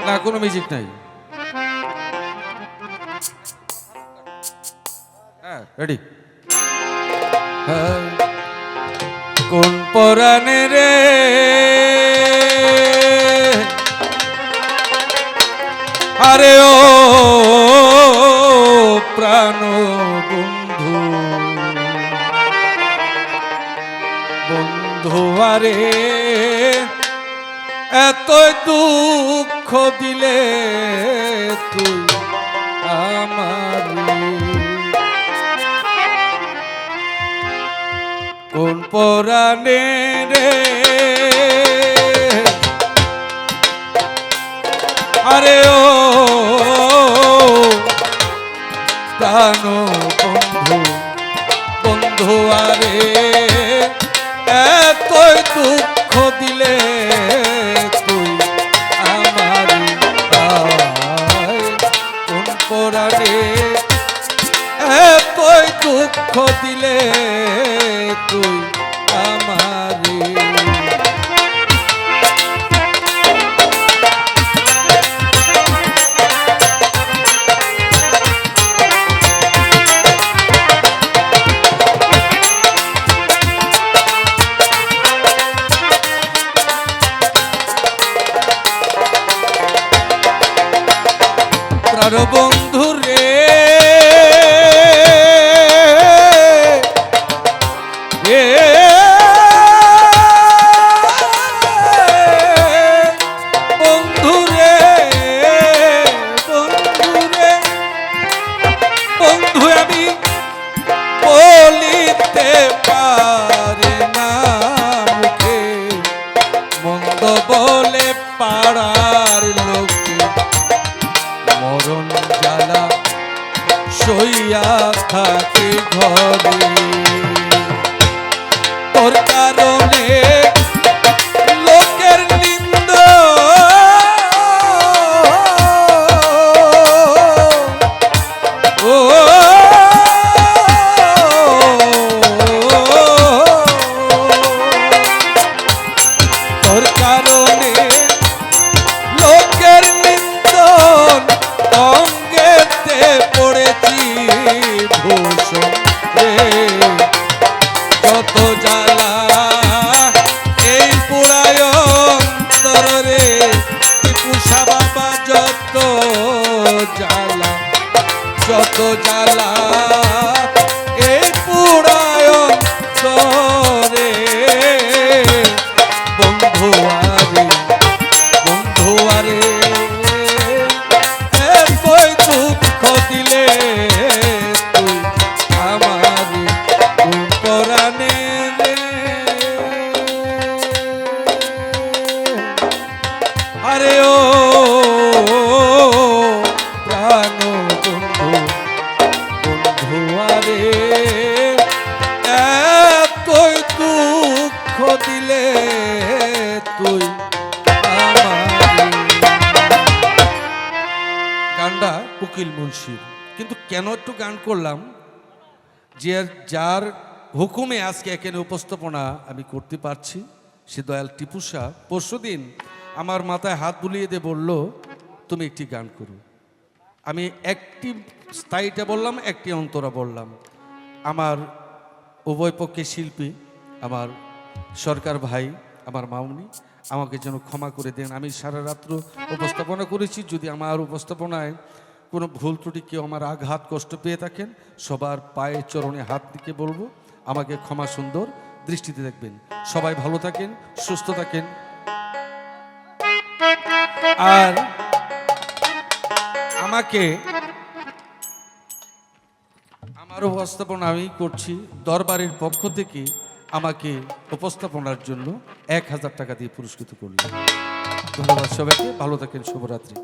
না, কোনো মিউজিক নাই। হ্যাঁ, রেডি। কোন পরাণে রে আরে ও প্রাণ বন্ধু, বন্ধু আরে এতই দুঃখ দিলে তুই আমার, কোন পরাণে রে আরে ও প্রাণ বন্ধু, বন্ধু আরে এতই দুঃখ দিলে তুই আমার, কোন পরাণে এতই দুঃখ দিলে তুই আমারে। প্রাণ বন্ধু রে বন্ধু রে, বন্ধু রে, বন্ধু আমি বলিতে পারি না মুখে, মন্দ বলে পাড়ার লোকে মরণ জ্বালা সইয়া থাকে ঘরে, তোর কারণে লোকের নিন্দ ও তোর কারণে লোকের নিন্দন অঙ্গেতে পড়েছি ভূষণ রে, যত জ্বালা এই পুরায় অন্তর রে, টিপুষা বাবা যত জ্বালা, যত জ্বালা এই পুরায় অন্তরে, বন্ধু আরে, বন্ধু আরে এতই দুঃখ দিলে তুই আমার, কোন পরাণে রে আরে ও প্রাণ বন্ধু, বন্ধু আরে এতই দুঃখ দিলে তুই আমার। গানটা উকিল মুন্সির, কিন্তু কেন একটু গান করলাম, যে যার হুকুমে আজকে এখানে উপস্থাপনা আমি করতে পারছি, সে দয়াল টিপুষা পরশুদিন আমার মাথায় হাত বুলিয়ে দিয়ে বলল তুমি একটি গান করো। আমি একটি স্থায়ীটা বললাম, একটি অন্তরা বললাম। আমার উভয় পক্ষে শিল্পী, আমার সরকার ভাই, আমার মামুনি, আমাকে যেন ক্ষমা করে দেন। আমি সারা রাত্র উপস্থাপনা করেছি, যদি আমার উপস্থাপনায় কোনো ভুল ত্রুটি কেউ আমার আঘাত কষ্ট পেয়ে থাকেন, সবার পায়ে চরণে হাত দিকে বলবো আমাকে ক্ষমা সুন্দর দৃষ্টিতে দেখবেন। সবাই ভালো থাকেন, সুস্থ থাকেন। আর আমাকে আমার উপস্থাপনা আমি করছি, দরবারের পক্ষ থেকে আমাকে উপস্থাপনার জন্য 1000 টাকা দিয়ে পুরস্কৃত করলেন। ধন্যবাদ সবাইকে, ভালো থাকেন, শুভরাত্রি।